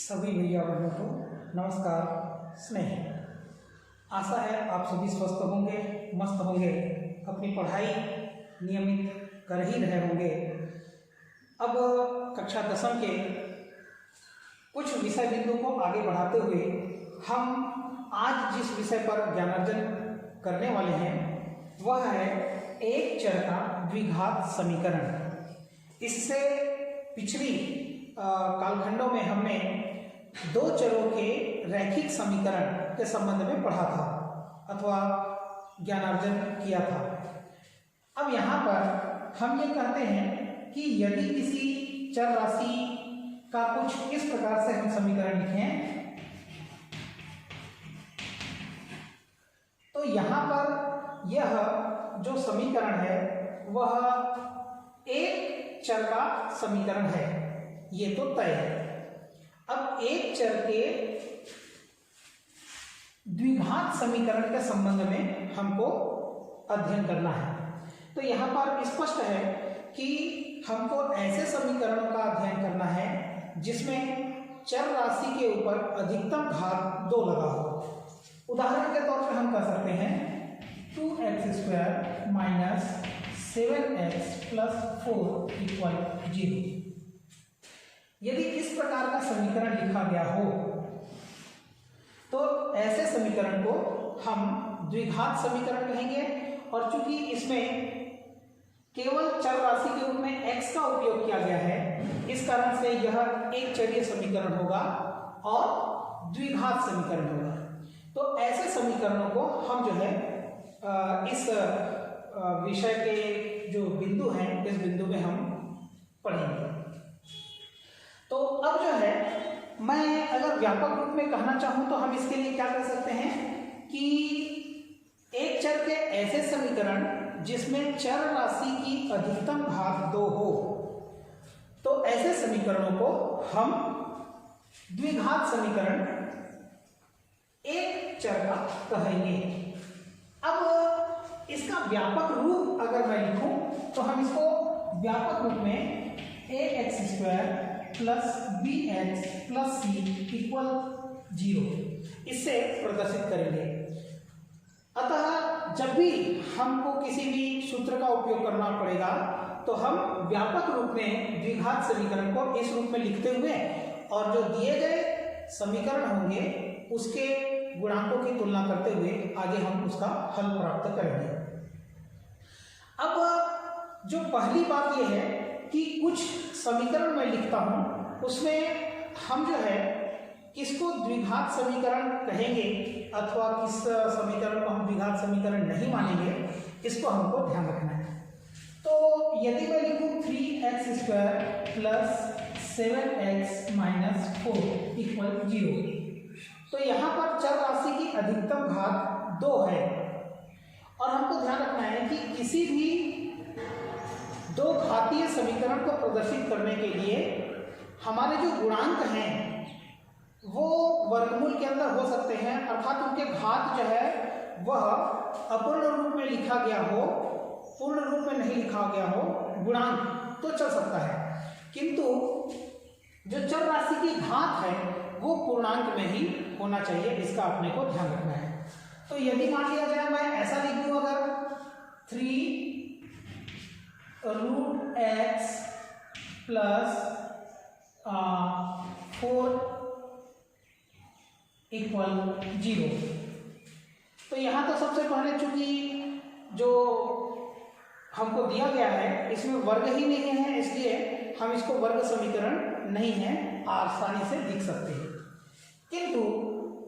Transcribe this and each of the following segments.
सभी भैया बहनों को नमस्कार स्नेह। आशा है आप सभी स्वस्थ होंगे, मस्त होंगे, अपनी पढ़ाई नियमित कर ही रहे होंगे। अब कक्षा 10वीं के कुछ विषय बिंदु को आगे बढ़ाते हुए हम आज जिस विषय पर ज्ञानार्जन करने वाले हैं वह है एक चर का द्विघात समीकरण। इससे पिछली कालखंडों में हमने दो चरों के रैखिक समीकरण के संबंध में पढ़ा था अथवा ज्ञानार्जन किया था। अब यहाँ पर हम ये कहते हैं कि यदि किसी चर राशि का कुछ इस प्रकार से हम समीकरण लिखें तो यहाँ पर यह जो समीकरण है वह एक चर का समीकरण है, ये तो तय है। अब एक चर के द्विघात समीकरण के संबंध में हमको अध्ययन करना है। तो यहाँ पर स्पष्ट है कि हमको ऐसे समीकरणों का अध्ययन करना है जिसमें चर राशि के ऊपर अधिकतम घात 2 लगा हो। उदाहरण के तौर पर हम कह सकते हैं 2x² minus 7x plus 4 equal 0। यदि इस प्रकार का समीकरण लिखा गया हो तो ऐसे समीकरण को हम द्विघात समीकरण कहेंगे। और चूंकि इसमें केवल चर राशि के रूप में x का उपयोग किया गया है, इस कारण से यह एक चरीय समीकरण होगा और द्विघात समीकरण होगा। तो ऐसे समीकरणों को हम जो है इस विषय के जो बिंदु हैं इस बिंदु में हम पढ़ेंगे। तो अब जो है मैं अगर व्यापक रूप में कहना चाहूं तो हम इसके लिए क्या कर सकते हैं कि एक चर के ऐसे समीकरण जिसमें चर राशि की अधिकतम घात 2 हो, तो ऐसे समीकरणों को हम द्विघात समीकरण एक चर का कहेंगे। अब इसका व्यापक रूप अगर मैं लिखूं तो हम इसको व्यापक रूप में ax² plus bx plus c equal 0 इससे प्रदर्शित करेंगे। अतः जब भी हमको किसी भी सूत्र का उपयोग करना पड़ेगा तो हम व्यापक रूप में द्विघात समीकरण को इस रूप में लिखते हुए और जो दिए गए समीकरण होंगे उसके गुणांकों की तुलना करते हुए आगे हम उसका हल प्राप्त करेंगे। अब जो पहली बात यह है कि कुछ समीकरण मैं लिखता हूं उसमें हम जो है किसको द्विघात समीकरण कहेंगे अथवा किस समीकरण को हम द्विघात समीकरण नहीं मानेंगे, इसको हमको ध्यान रखना है। तो यदि मैं लिखूं 3x² plus 7x minus 4 equal 0, तो यहाँ पर चर राशि की अधिकतम घात 2 है और हमको ध्यान रखना है कि किसी भी दो घातीय समीकरण को प्रदर्शित करने के लिए हमारे जो गुणांक हैं वो वर्गमूल के अंदर हो सकते हैं, अर्थात उनके घात जो है वह अपूर्ण रूप में लिखा गया हो, पूर्ण रूप में नहीं लिखा गया हो, गुणांक तो चल सकता है, किंतु जो चर राशि की घात है वो पूर्णांक में ही होना चाहिए, इसका अपने को ध्यान रखना है। तो यदि मान लिया जाए मैं ऐसा लिख दूं अगर 3√x प्लस 4 इक्वल 0, तो यहाँ तो सबसे पहले चूंकि जो हमको दिया गया है इसमें वर्ग ही नहीं है, इसलिए हम इसको वर्ग समीकरण नहीं है आसानी से लिख सकते हैं। किंतु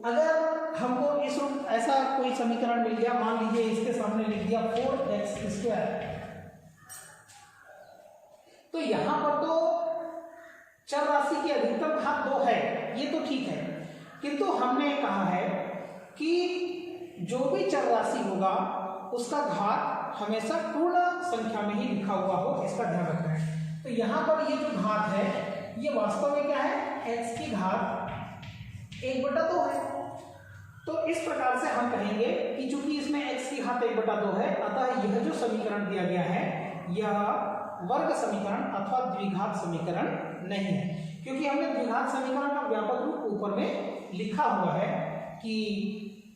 अगर हमको इस ऐसा कोई समीकरण मिल गया, मान लीजिए इसके सामने लिख दिया 4x², तो यहां पर तो चर राशि की अधिकतम घात 2 है, ये तो ठीक है, किंतु हमने कहा है कि जो भी चर राशि होगा उसका घात हमेशा पूर्ण संख्या में ही लिखा हुआ हो, इसका ध्यान रखना है। तो यहाँ पर ये जो घात है ये वास्तव में क्या है, x की घात 1/2 है। तो इस प्रकार से हम कहेंगे कि चूंकि इसमें x की घात 1/2 है, अतः यह जो समीकरण दिया गया है यह वर्ग समीकरण अथवा द्विघात समीकरण नहीं है, क्योंकि हमने द्विघात समीकरण का व्यापक रूप ऊपर में लिखा हुआ है कि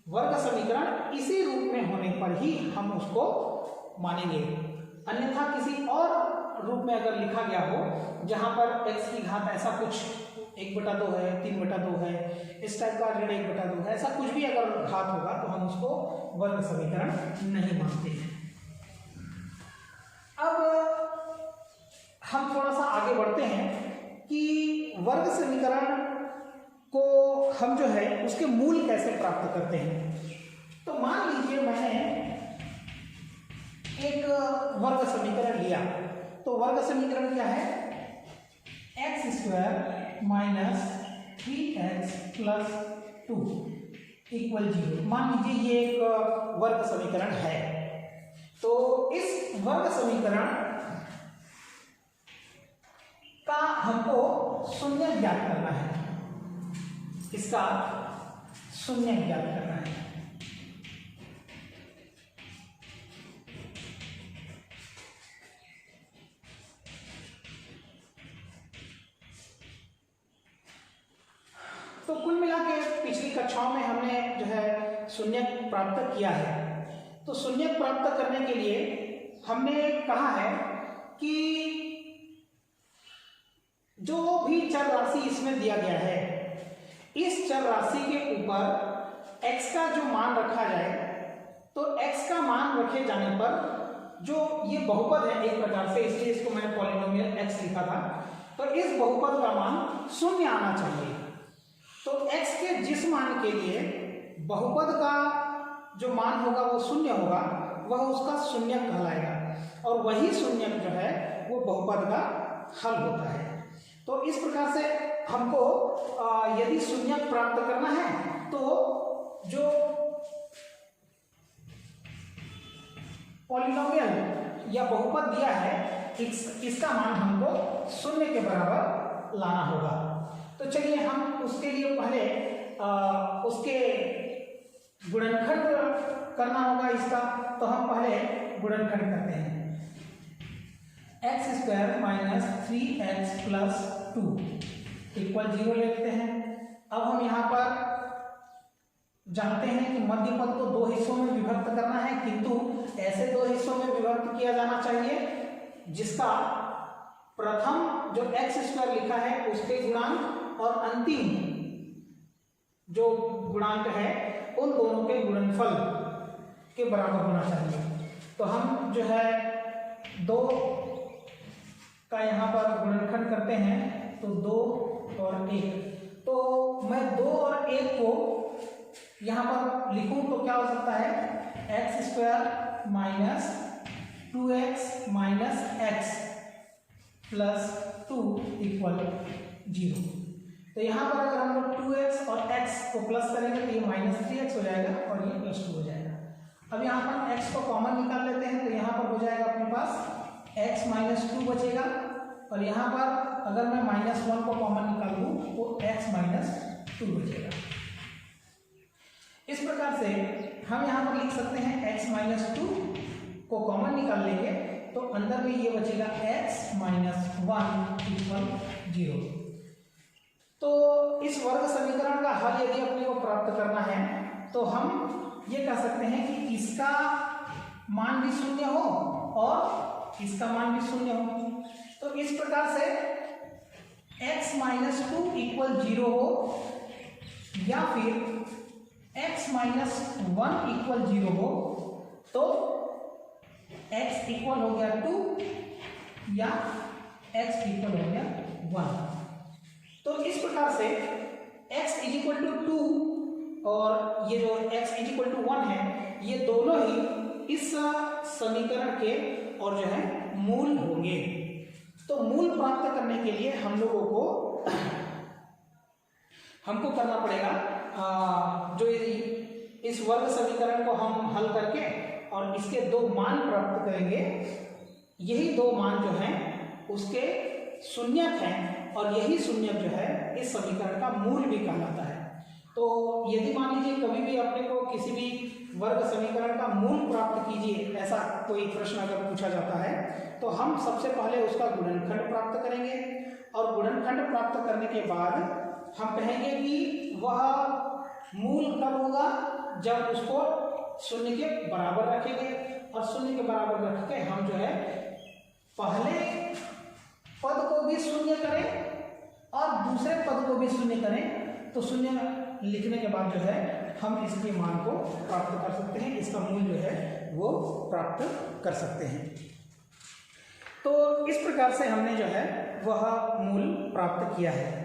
वर्ग समीकरण इसी रूप में होने पर ही हम उसको मानेंगे, अन्यथा किसी और रूप में अगर लिखा गया हो जहां पर x की घात ऐसा कुछ 1/2 है, 3/2 है, इस टाइप का ऋण 1/2 है, ऐसा कुछ भी अगर घात होगा तो हम उसको वर्ग समीकरण नहीं मानते हैं। अब हम थोड़ा सा आगे बढ़ते हैं कि वर्ग समीकरण को हम जो है उसके मूल कैसे प्राप्त करते हैं। तो मान लीजिए मैंने एक वर्ग समीकरण लिया, तो वर्ग समीकरण क्या है, x² minus 3x plus 2 equal 0। मान लीजिए ये एक वर्ग समीकरण है। तो इस वर्ग समीकरण का हमको शून्य ज्ञात करना है, इसका शून्य ज्ञात करना है। तो कुल मिला के पिछली कक्षाओं में हमने जो है शून्य प्राप्त किया है। तो शून्य प्राप्त करने के लिए हमने कहा है कि जो भी चर राशि इसमें दिया गया है, इस चर राशि के ऊपर x का जो मान रखा जाए, तो x का मान रखे जाने पर जो ये बहुपद है एक प्रकार से, इसलिए इसको मैंने पॉलिनोमियल x लिखा था, तो इस बहुपद का मान शून्य आना चाहिए। तो x के जिस मान के लिए बहुपद का जो मान होगा वो शून्य होगा, वह उसका शून्य कहलाएगा, और वही शून्य जो है वो बहुपद का हल होता है। तो इस प्रकार से हमको यदि शून्य प्राप्त करना है तो जो पॉलिनोमियल या बहुपद दिया है इसका मान हमको शून्य के बराबर लाना होगा। तो चलिए हम उसके लिए पहले उसके गुणनखंड करना होगा इसका। तो हम पहले गुणनखंड करते हैं। x² minus 3x plus 2 equal 0 लेते हैं। अब हम यहाँ पर जानते हैं कि मध्य पद को दो हिस्सों में विभक्त करना है, किंतु ऐसे दो हिस्सों में विभक्त किया जाना चाहिए जिसका प्रथम जो x² लिखा है उसके गुणांक और अंतिम जो गुणांक है उन दोनों के गुणनफल के बराबर होना चाहिए। तो हम जो है 2 का यहाँ पर गुणनखंड करते हैं, तो 2 और 1। तो मैं 2 और 1 को यहाँ पर लिखूं तो क्या हो सकता है, x² minus 2x minus x plus 2 equal 0। तो यहाँ पर अगर हम लोग 2x और x को प्लस करेंगे तो ये माइनस 3x हो जाएगा और ये प्लस 2 हो जाएगा। अब यहाँ पर x को कॉमन निकाल लेते हैं, तो यहाँ पर हो जाएगा अपने पास x माइनस 2 बचेगा, और यहाँ पर अगर मैं -1 को कॉमन निकाल दूँ तो x माइनस 2 बचेगा। इस प्रकार से हम यहाँ पर लिख सकते हैं x माइनस 2 को कॉमन निकाल लेंगे तो अंदर में ये बचेगा x माइनस 1 इक्वल 0। तो इस वर्ग समीकरण का हल यदि अपने को प्राप्त करना है तो हम ये कह सकते हैं कि इसका मान भी शून्य हो और इसका मान भी शून्य हो। तो इस प्रकार से x माइनस 2 इक्वल 0 हो, या फिर x माइनस 1 इक्वल 0 हो, तो x इक्वल हो गया 2 या x इक्वल हो गया 1। तो इस प्रकार से x इज इक्वल टू 2 और ये जो x इज इक्वल टू 1 है, ये दोनों ही इस समीकरण के और जो है मूल होंगे। तो मूल प्राप्त करने के लिए हम लोगों को हमको करना पड़ेगा जो इस वर्ग समीकरण को हम हल करके और इसके 2 मान प्राप्त करेंगे, यही 2 मान जो हैं उसके शून्यक हैं, और यही शून्यक जो है इस समीकरण का मूल भी कहलाता है। तो यदि मान लीजिए कभी भी अपने को किसी भी वर्ग समीकरण का मूल प्राप्त कीजिए, ऐसा कोई प्रश्न अगर पूछा जाता है, तो हम सबसे पहले उसका गुणनखंड प्राप्त करेंगे, और गुणनखंड प्राप्त करने के बाद हम कहेंगे कि वह मूल कब होगा, जब उसको शून्य के बराबर रखेंगे, और शून्य के बराबर रख के हम जो है पहले पद को भी शून्य करें और दूसरे पद को भी शून्य करें, तो शून्य लिखने के बाद जो है हम इसके मान को प्राप्त कर सकते हैं, इसका मूल जो है वो प्राप्त कर सकते हैं। तो इस प्रकार से हमने जो है वह मूल प्राप्त किया है।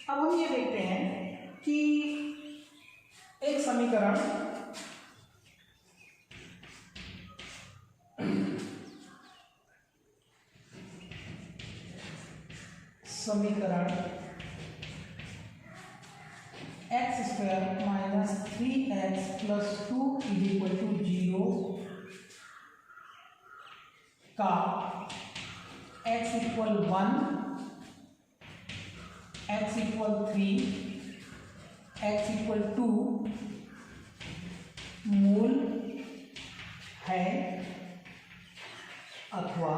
अब हम ये देखते हैं कि एक समीकरण x² minus 3x plus 2 equal to 0 का x equal 1, x equal 3, x equal 2 मूल है अथवा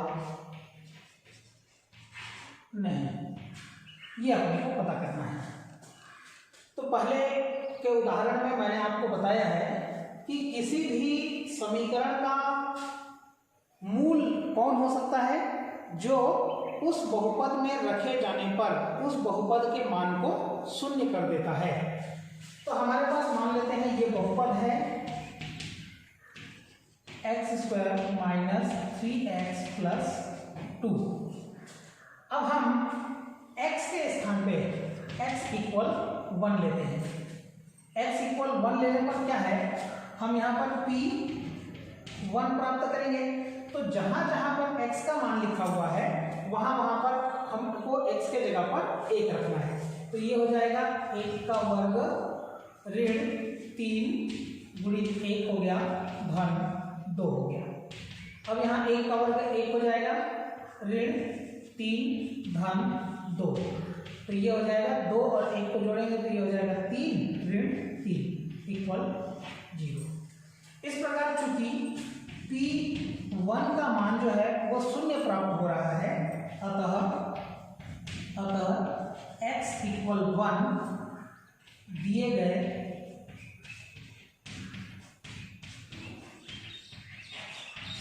नहीं, ये अपने को पता करना है। तो पहले के उदाहरण में मैंने आपको बताया है कि किसी भी समीकरण का मूल कौन हो सकता है, जो उस बहुपद में रखे जाने पर उस बहुपद के मान को शून्य कर देता है। तो हमारे पास मान लेते हैं ये बहुपद है x² माइनस 3x प्लस 2। अब हम x के स्थान पे x इक्वल 1 लेते हैं। x इक्वल 1 लेने पर क्या है, हम यहाँ पर p1 प्राप्त करेंगे। तो जहां जहां पर x का मान लिखा हुआ है वहां वहां पर हमको x के जगह पर 1 रखना है। तो ये हो जाएगा 1 का वर्ग ऋण 3 गुणित 1 हो गया धन 2 हो गया। अब यहाँ 1 का वर्ग 1 हो जाएगा ऋण 3 धन 2, तो ये हो जाएगा 2 और 1 को जोड़ेंगे तो ये हो जाएगा 3 ऋण 3 इक्वल 0। इस प्रकार चूंकि p1 का मान जो है वो शून्य प्राप्त हो रहा है, अतः x इक्वल 1 दिए गए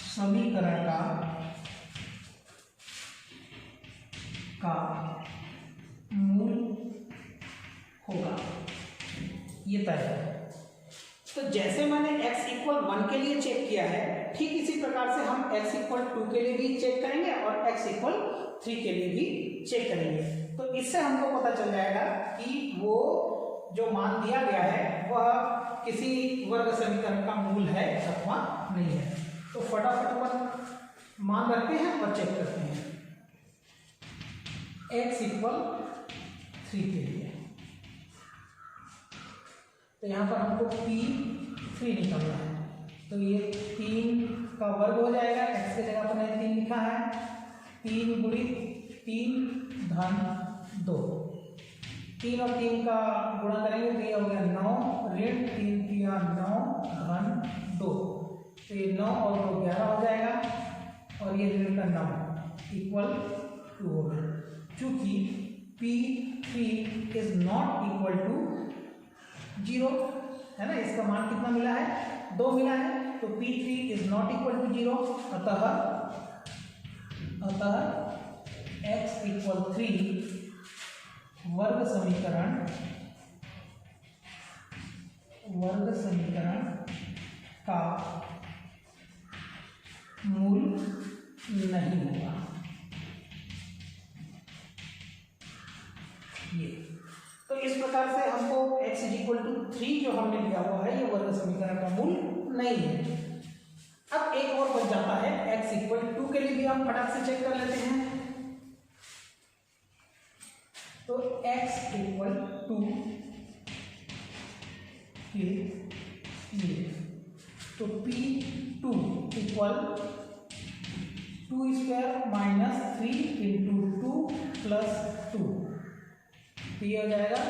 समीकरण का मूल होगा, ये तय है। तो जैसे मैंने x इक्वल 1 के लिए चेक किया है, ठीक इसी प्रकार से हम x इक्वल 2 के लिए भी चेक करेंगे और x इक्वल 3 के लिए भी चेक करेंगे। तो इससे हमको पता चल जाएगा कि वो जो मान दिया गया है वह किसी वर्ग समीकरण का मूल है अथवा नहीं है। तो फटाफट पर मान रखते हैं और चेक करते हैं। x इक्वल 3 के लिए तो यहाँ पर हमको p3 निकालना है। तो ये 3 का वर्ग हो जाएगा, x के जगह पर मैंने 3 लिखा है, 3 गुणित 3 धन 2, 3 और 3 का गुणा करेंगे तो ये हो गया 9 ऋण 3 3 9 धन 2, तो ये 9 और 2 11 हो जाएगा और ये ऋण का 9 इक्वल 2 हो गया। चूंकि p3 is not equal to 0 है ना, इसका मान कितना मिला है, 2 मिला है, तो p3 is not equal to 0, अतः x इक्वल 3 वर्ग समीकरण का मूल नहीं होगा। ये तो इस प्रकार से हमको x इक्वल टू 3 जो हमने लिया हुआ है ये वर्ग समीकरण का मूल नहीं है। अब एक और बच जाता है, x इक्वल 2 के लिए भी हम फटाक से चेक कर लेते हैं। तो x इक्वल 2 के लिए तो p2 equal 2 square minus 3 into 2 plus 2, तो ये हो जाएगा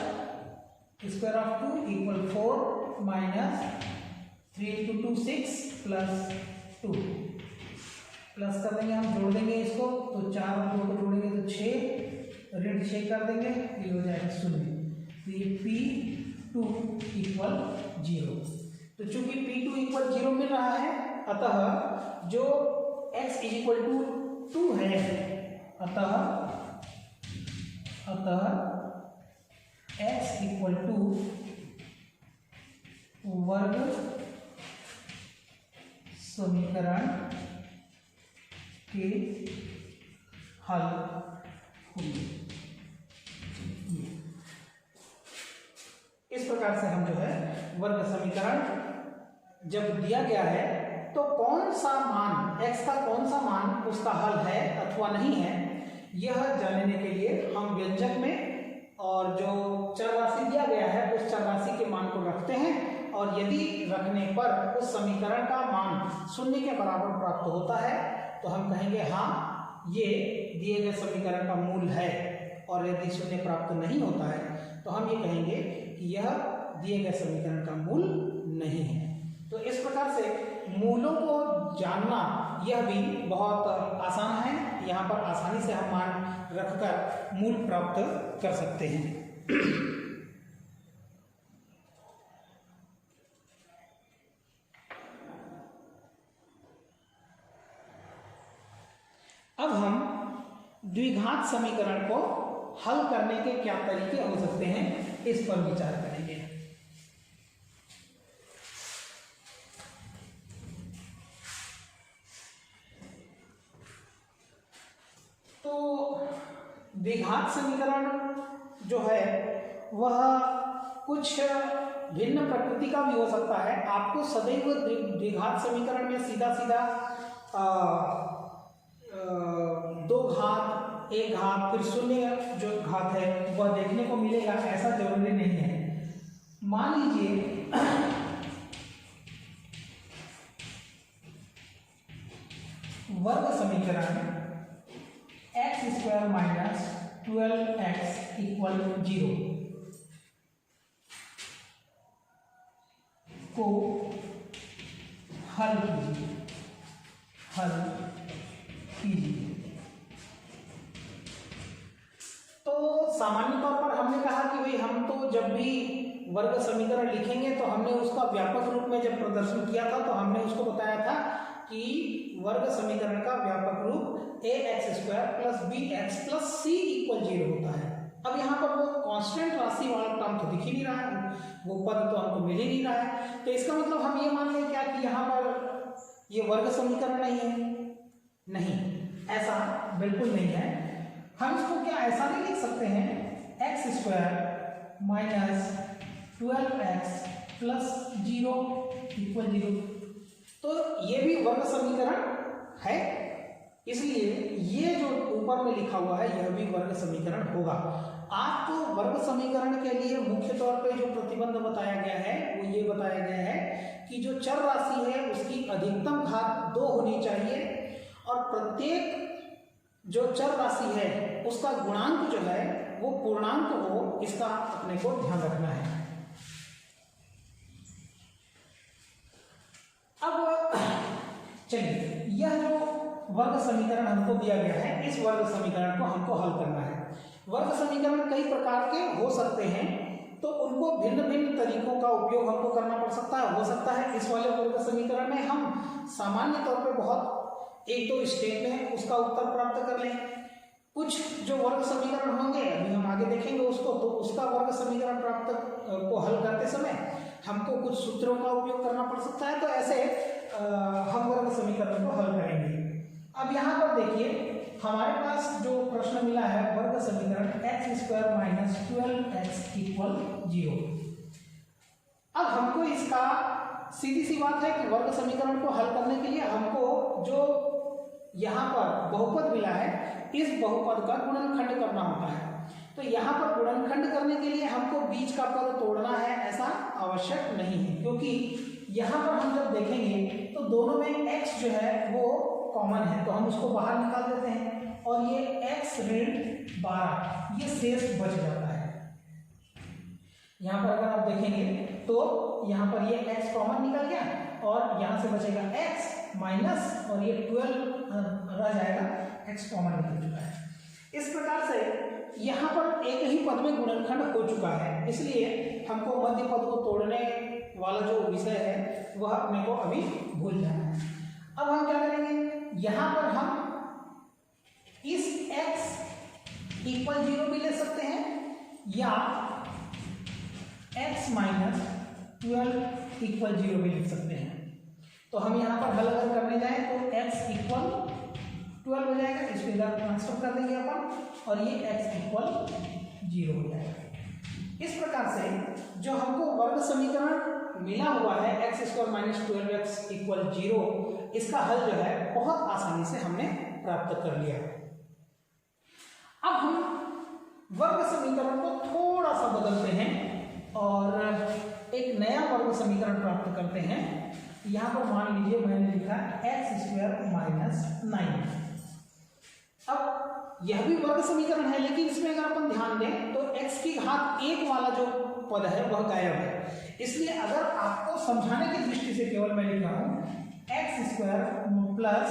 square of 2 equal 4 minus 3 into 2 6 plus 2 plus कर देंगे, हम जोड़ देंगे इसको तो 4 और 2 को जोड़ेंगे तो 6, ऋण 6 कर देंगे, ये हो जाएगा 0। तो ये P2 इक्वल 0। तो चूंकि P2 इक्वल 0 मिल रहा है, अतः जो x इज इक्वल टू 2 है, अतः x इक्वल टू वर्ग समीकरण के हल होंगे। इस प्रकार से हम जो है वर्ग समीकरण जब दिया गया है तो कौन सा मान x का कौन सा मान उसका हल है अथवा नहीं है, यह जानने के लिए हम व्यंजक में और जो चर राशि दिया गया है उस चर राशि के मान को रखते हैं, और यदि रखने पर उस समीकरण का मान 0 के बराबर प्राप्त होता है तो हम कहेंगे हाँ ये दिए गए समीकरण का मूल है, और यदि 0 प्राप्त नहीं होता है तो हम ये कहेंगे कि यह दिए गए समीकरण का मूल नहीं है। तो इस प्रकार से मूलों को जानना यह भी बहुत आसान है, यहाँ पर आसानी से हम मान रखकर मूल प्राप्त कर सकते हैं। अब हम द्विघात समीकरण को हल करने के क्या तरीके हो सकते हैं इस पर विचार करेंगे। तो द्विघात समीकरण जो है वह कुछ भिन्न प्रकृति का भी हो सकता है। आपको सदैव द्विघात समीकरण में सीधा सीधा 2 घात, 1 घात, फिर 0 जो घात है वह देखने को मिलेगा, ऐसा जरूरी नहीं है। मान लीजिए वर्ग समीकरण x² माइनस 12x इक्वल 0 को हल कीजिए। तो सामान्य तौर पर हमने कहा कि भाई हम तो जब भी वर्ग समीकरण लिखेंगे तो हमने उसका व्यापक रूप में जब प्रदर्शन किया था तो हमने उसको बताया था कि वर्ग समीकरण का व्यापक रूप ax² plus bx plus c equal 0 होता है। अब यहाँ पर वो कांस्टेंट राशि वाला टर्म तो दिख ही नहीं रहा है, वो पद तो हमको मिल ही नहीं रहा है, तो इसका मतलब हम ये मान लें क्या कि यहाँ पर ये वर्ग समीकरण नहीं है? नहीं, ऐसा बिल्कुल नहीं है। हम इसको क्या ऐसा नहीं लिख सकते हैं x² minus 12x plus 0 equal 0, तो ये भी वर्ग समीकरण है, इसलिए ये जो ऊपर में लिखा हुआ है यह भी वर्ग समीकरण होगा। आपको वर्ग समीकरण के लिए मुख्य तौर पे जो प्रतिबंध बताया गया है वो ये बताया गया है कि जो चर राशि है उसकी अधिकतम घात 2 होनी चाहिए, और प्रत्येक जो चर राशि है उसका गुणांक जो है वो पूर्णांक हो, इसका अपने को ध्यान रखना है। अब चलिए, यह जो वर्ग समीकरण हमको दिया गया है इस वर्ग समीकरण को हमको हल करना है। वर्ग समीकरण कई प्रकार के हो सकते हैं, तो उनको भिन्न भिन्न तरीकों का उपयोग हमको करना पड़ सकता है। हो सकता है इस वाले वर्ग समीकरण में हम सामान्य तौर पे बहुत 1-2 स्टेप में उसका उत्तर प्राप्त कर लें। कुछ जो वर्ग समीकरण होंगे अभी हम आगे देखेंगे उसको, तो उसका वर्ग समीकरण प्राप्त को हल करते समय हमको कुछ सूत्रों का उपयोग करना पड़ सकता है, तो ऐसे हम वर्ग समीकरण को हल करेंगे। अब यहाँ पर देखिए हमारे पास जो प्रश्न मिला है वर्ग समीकरण x² माइनस 12x इक्वल 0। अब हमको इसका सीधी सी बात है कि वर्ग समीकरण को हल करने के लिए हमको जो यहाँ पर बहुपद मिला है इस बहुपद का गुणनखंड करना होता है। तो यहाँ पर गुणनखंड करने के लिए हमको बीच का पद तोड़ना है ऐसा आवश्यक नहीं है, क्योंकि यहाँ पर हम जब देखेंगे तो दोनों में x जो है वो कॉमन है, तो हम उसको बाहर निकाल देते हैं और ये x ऋण 12 ये शेष बच जाता है। यहाँ पर अगर आप देखेंगे तो यहाँ पर ये x कॉमन निकल गया और यहाँ से बचेगा x माइनस और ये 12 रह जाएगा, x कॉमन निकल चुका है। इस प्रकार से यहाँ पर एक ही पद में गुणनखंड हो चुका है, इसलिए हमको मध्य पद को तोड़ने वाला जो विषय है वह अपने को अभी भूल जाना है। अब हम क्या करेंगे, यहाँ पर हम इस x इक्वल 0 भी ले सकते हैं या x माइनस 12 इक्वल 0 भी लिख सकते हैं। तो हम यहाँ पर हल अगर करने जाएं तो x इक्वल 12 हो जाएगा, इसको इधर ट्रांसफर कर देंगे अपन और ये x इक्वल 0 हो जाएगा। इस प्रकार से जो हमको वर्ग समीकरण मिला हुआ है x square minus 12x equal 0, इसका हल जो है बहुत आसानी से हमने प्राप्त कर लिया। अब हम वर्ग समीकरण को थोड़ा सा बदलते हैं और एक नया वर्ग समीकरण प्राप्त करते हैं। यहाँ पर मान लीजिए मैंने लिखा x स्क्वायर माइनस 9। अब यह भी वर्ग समीकरण है, लेकिन इसमें अगर अपन ध्यान दें तो x की घात 1 वाला जो पद है वह गायब है। इसलिए अगर आपको समझाने की दृष्टि से केवल मैं लिख रहा हूँ x square plus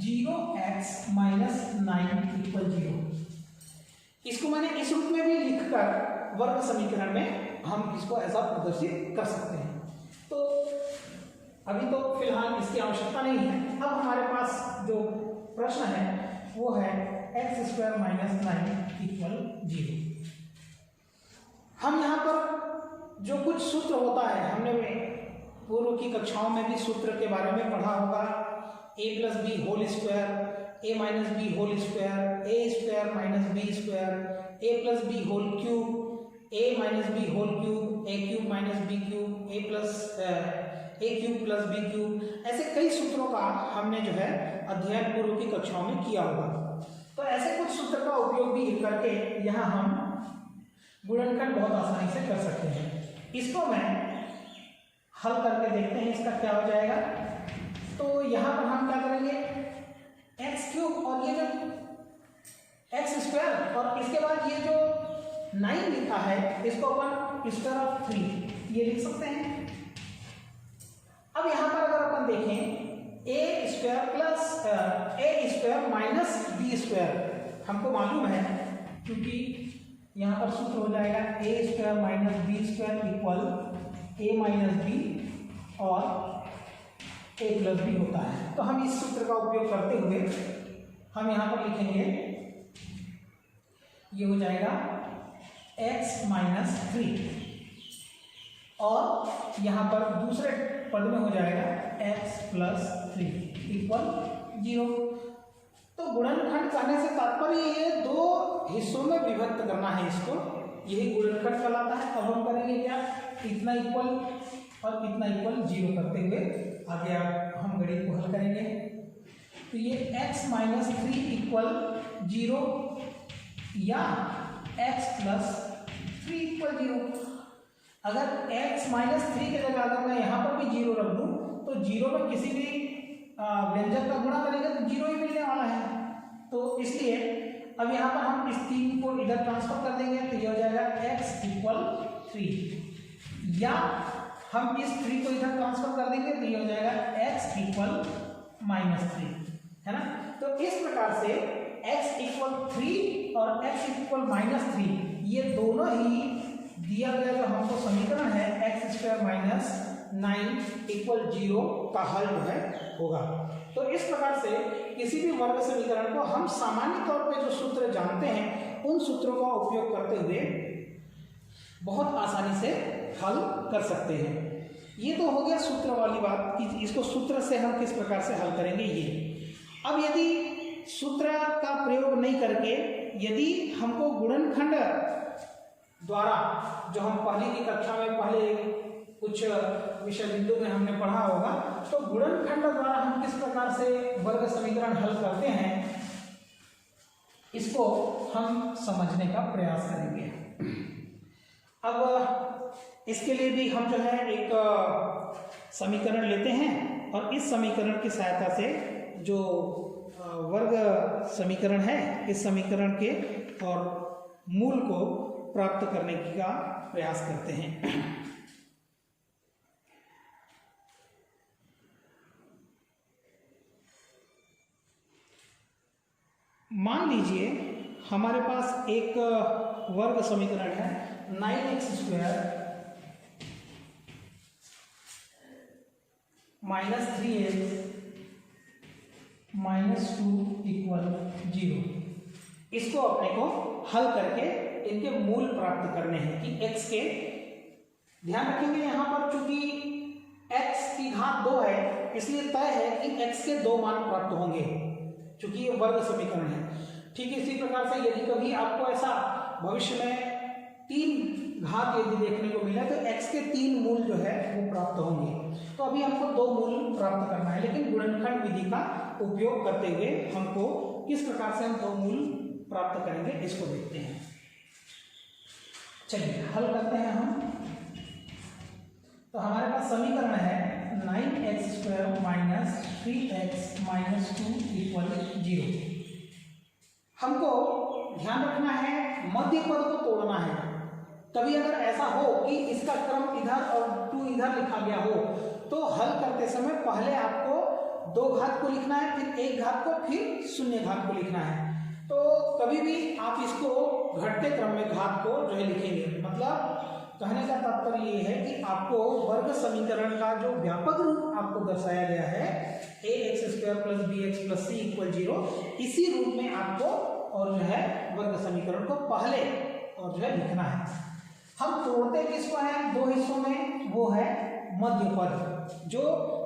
0x minus 9 equal 0। इसको मैंने इस रूप में भी लिखकर वर्ग समीकरण में हम इसको ऐसा प्रदर्शित कर सकते हैं। तो अभी तो फिलहाल इसकी आवश्यकता नहीं है। अब हमारे पास जो प्रश्न है वो है एक्स स्क्वायर माइनस 9 इक्वल 0। हम यहाँ पर जो कुछ सूत्र होता है, हमने पूर्व की कक्षाओं में भी सूत्र के बारे में पढ़ा होगा। a plus B whole square, a minus B whole square, a square minus B square, a plus B whole cube, a minus B whole cube, a cube minus B cube, a cube plus B cube, ऐसे कई सूत्रों का हमने जो है अध्ययन पूर्व की कक्षाओं में किया होगा। तो ऐसे कुछ सूत्र का उपयोग भी करके यहाँ हम गुणनखंड बहुत आसानी से कर सकते हैं। इसको मैं हल करके देखते हैं इसका क्या हो जाएगा। तो यहाँ पर हम क्या करेंगे, एक्स क्यूब और ये जो एक्स स्क्वायर और इसके बाद ये जो 9 लिखा है इसको अपन स्क्वायर ऑफ 3 ये लिख सकते हैं। अब यहाँ पर अगर अपन देखें a square plus a square minus B square हमको मालूम है, क्योंकि यहाँ पर सूत्र हो जाएगा a square minus B square equal a minus b और ए प्लस बी होता है। तो हम इस सूत्र का उपयोग करते हुए हम यहाँ पर लिखेंगे, ये हो जाएगा x माइनस 3 और यहाँ पर दूसरे पद में हो जाएगा x प्लस 3 इक्वल 0। तो गुणनखंड करने से तात्पर्य ये दो हिस्सों में विभक्त करना है इसको, यही गुणनखंड कहलाता है। अब हम करेंगे क्या, इतना इक्वल और इतना इक्वल 0 करते हुए आगे हम गणित को हल करेंगे। तो ये x माइनस 3 इक्वल 0 या x प्लस 3 इक्वल 0। अगर x माइनस 3 के जगह अगर मैं यहाँ पर भी 0 रख दूँ तो 0 में किसी भी व्यंजक का गुणा करेंगे तो 0 ही मिलने वाला है। तो इसलिए अब यहाँ पर हम इस 3 को इधर ट्रांसफर कर देंगे तो ये हो जाएगा x इक्वल 3, या हम इस 3 को इधर ट्रांसफर कर देंगे तो ये हो जाएगा x इक्वल माइनस 3, है ना। तो इस प्रकार से x इक्वल 3 और x इक्वल माइनस 3 ये दोनों ही दिया गया जो हमको समीकरण है एक्स स्क्वायर माइनस 9 इक्वल 0 का हल जो है होगा। तो इस प्रकार से किसी भी वर्ग समीकरण को हम सामान्य तौर पे जो सूत्र जानते हैं उन सूत्रों का उपयोग करते हुए बहुत आसानी से हल कर सकते हैं। ये तो हो गया सूत्र वाली बात कि इसको सूत्र से हम किस प्रकार से हल करेंगे ये। अब यदि सूत्र का प्रयोग नहीं करके यदि हमको गुणनखंड द्वारा, जो हम पहले की कक्षा में पहले कुछ विषय बिंदु में हमने पढ़ा होगा, तो गुणनखंड द्वारा हम किस प्रकार से वर्ग समीकरण हल करते हैं इसको हम समझने का प्रयास करेंगे। अब इसके लिए भी हम जो है एक समीकरण लेते हैं और इस समीकरण की सहायता से जो वर्ग समीकरण है इस समीकरण के और मूल को प्राप्त करने का प्रयास करते हैं। मान लीजिए हमारे पास एक वर्ग समीकरण है 9x² minus 3x minus 2 equal 0। इसको अपने को हल करके इनके मूल प्राप्त करने हैं कि x के, ध्यान रखेंगे यहाँ पर चूंकि x की घात 2 है इसलिए तय है कि x के 2 मान प्राप्त होंगे चूंकि ये वर्ग समीकरण है। ठीक इसी प्रकार से यदि कभी आपको ऐसा भविष्य में 3 घात यदि देखने को मिले तो x के 3 मूल जो है वो प्राप्त होंगे। तो अभी हमको 2 मूल प्राप्त करना है, लेकिन गुणनखंड विधि का उपयोग करते हुए हमको किस प्रकार से हम 2 मूल प्राप्त करेंगे इसको देखते हैं। चलिए हल करते हैं हम। तो हमारे पास समीकरण है 9x² minus 3x minus 2 equal 0। हमको ध्यान रखना है मध्य पद को तोड़ना है। कभी अगर ऐसा हो कि इसका क्रम इधर और 2 इधर लिखा गया हो तो हल करते समय पहले आपको 2 घात को लिखना है, फिर 1 घात को, फिर 0 घात को लिखना है। तो कभी भी आप इसको घटते क्रम में घात को जो है लिखेंगे। मतलब कहने का तात्पर्य ये है कि आपको वर्ग समीकरण का जो व्यापक रूप आपको दर्शाया गया है ax² + bx + c = 0, इसी रूप में आपको और जो है वर्ग समीकरण को पहले और जो है लिखना है। हम तोड़ते किसको हैं 2 हिस्सों में, वो है मध्य पद, जो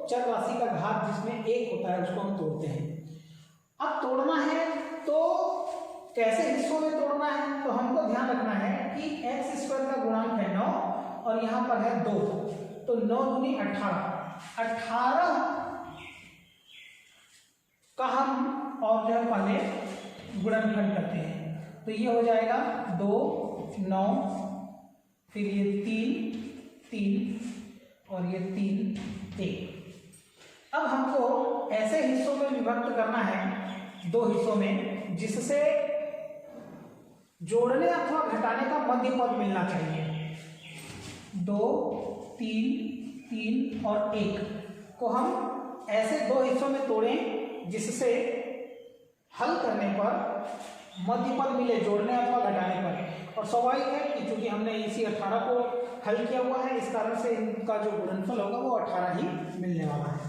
चर राशि का घात जिसमें 1 होता है उसको हम तोड़ते हैं। अब तोड़ना है तो कैसे हिस्सों में तोड़ना है, तो हमको ध्यान रखना है कि x² का गुणांक है 9 और यहाँ पर है 2, तो 9 दूनी 18 का हम और जो है पहले गुणनखंड करते हैं। तो ये हो जाएगा 2 9, फिर ये 3 और ये 3 1। अब हमको ऐसे हिस्सों में विभक्त करना है 2 हिस्सों में जिससे जोड़ने अथवा घटाने का मध्य पद मिलना चाहिए। 2 3 3 और 1 को हम ऐसे 2 हिस्सों में तोड़ें जिससे हल करने पर मध्य पद मिले जोड़ने अथवा घटाने पर। और स्वाभाविक है कि चूंकि हमने इसी 18 को हल किया हुआ है इस कारण से इनका जो गुणनफल होगा वो 18 ही मिलने वाला है।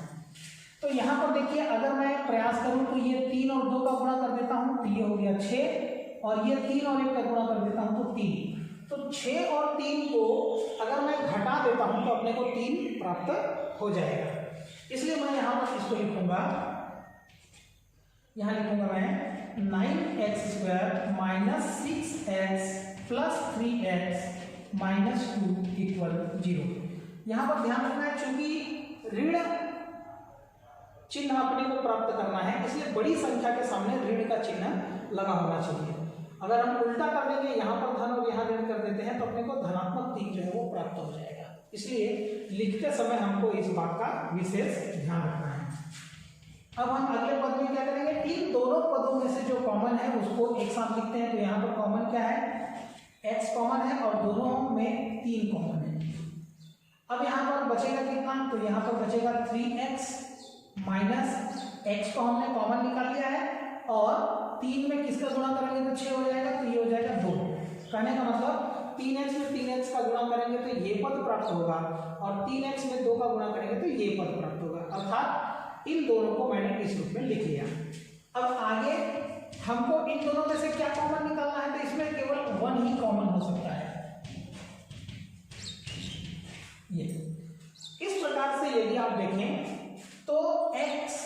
तो यहाँ पर देखिए अगर मैं प्रयास करूं तो ये 3 और 2 का गुणा कर देता हूं तो ये हो गया 6, और ये 3 और 1 का गुणा कर देता हूं तो 3। तो 6 और 3 को अगर मैं घटा देता हूं तो अपने को 3 प्राप्त हो जाएगा। इसलिए मैं यहाँ पर इसको लिखूंगा, यहाँ लिखूंगा मैं 9x² minus 6x plus 3x minus 2 equal 0। यहाँ पर ध्यान रखना है चूंकि ऋण चिन्ह अपने को प्राप्त करना है इसलिए बड़ी संख्या के सामने ऋण का चिन्ह लगा होना चाहिए। अगर हम उल्टा कर देंगे यहाँ पर धन और यहाँ ऋण कर देते हैं तो अपने को धनात्मक 3 जो है वो प्राप्त हो जाएगा। इसलिए लिखते समय हमको इस बात का विशेष ध्यान रखना है। अब हम अगले पद में क्या करेंगे, इन दोनों पदों में से जो कॉमन है उसको एक साथ लिखते हैं। तो यहाँ पर कॉमन क्या है, x कॉमन है और दोनों में 3 कॉमन है। अब यहाँ पर बचेगा कितना, तो यहाँ पर बचेगा 3x माइनस x को हमने कॉमन निकाल लिया है और 3 में किसका गुणा करेंगे तो 6 हो जाएगा, तो ये हो जाएगा 2। कहने का मतलब 3x में 3x का गुणा करेंगे तो ये पद प्राप्त होगा और 3x में 2 का गुणा करेंगे तो ये पद प्राप्त होगा। अर्थात इन दोनों को मैंने इस रूप में लिख लिया। अब आगे हमको इन दोनों में से क्या कॉमन निकालना है, तो इसमें केवल 1 ही कॉमन हो सकता है। ये इस प्रकार से यदि आप देखें तो x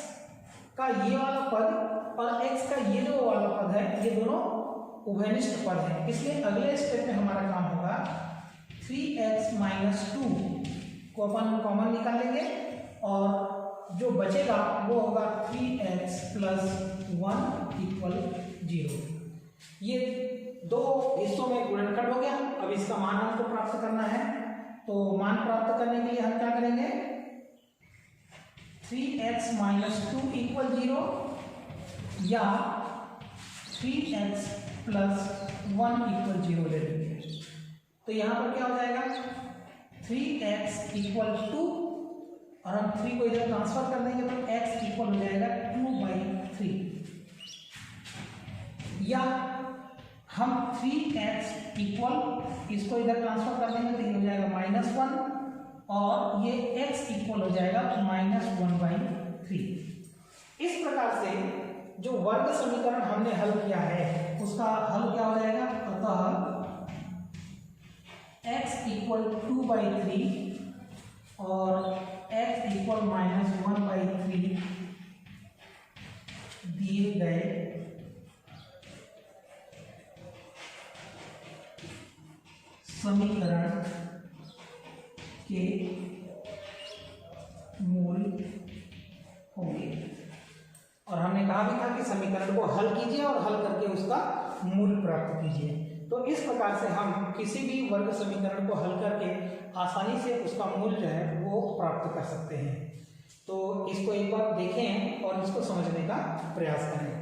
का ये वाला पद और x का ये जो वाला पद है ये दोनों उभयनिष्ठ पद है। इसलिए अगले स्टेप में हमारा काम होगा 3x माइनस 2 को अपन कॉमन निकालेंगे और जो बचेगा वो होगा 3x प्लस 1 इक्वल 0। ये 2 हिस्सों में गुणनखंड हो गया। अब इसका मान हमको प्राप्त करना है, तो मान प्राप्त करने के लिए हम क्या करेंगे, 3x माइनस 2 इक्वल 0 या 3x प्लस 1 इक्वल 0 ले लेंगे। तो यहाँ पर क्या हो जाएगा, 3x इक्वल 2 और हम 3 को इधर ट्रांसफर कर देंगे तो x इक्वल हो जाएगा 2/3। या हम 3x इक्वल, इसको इधर ट्रांसफर कर देंगे तो ये हो जाएगा -1 और ये x इक्वल हो जाएगा -1/3। इस प्रकार से जो वर्ग समीकरण हमने हल किया है उसका हल क्या हो जाएगा, अतः x इक्वल 2/3 और x इक्वल -1/3 दिए गए समीकरण के मूल होंगे। और हमने कहा भी था कि समीकरण को हल कीजिए और हल करके उसका मूल प्राप्त कीजिए। तो इस प्रकार से हम किसी भी वर्ग समीकरण को हल करके आसानी से उसका मूल जो है वो प्राप्त कर सकते हैं। तो इसको एक बार देखें और इसको समझने का प्रयास करें।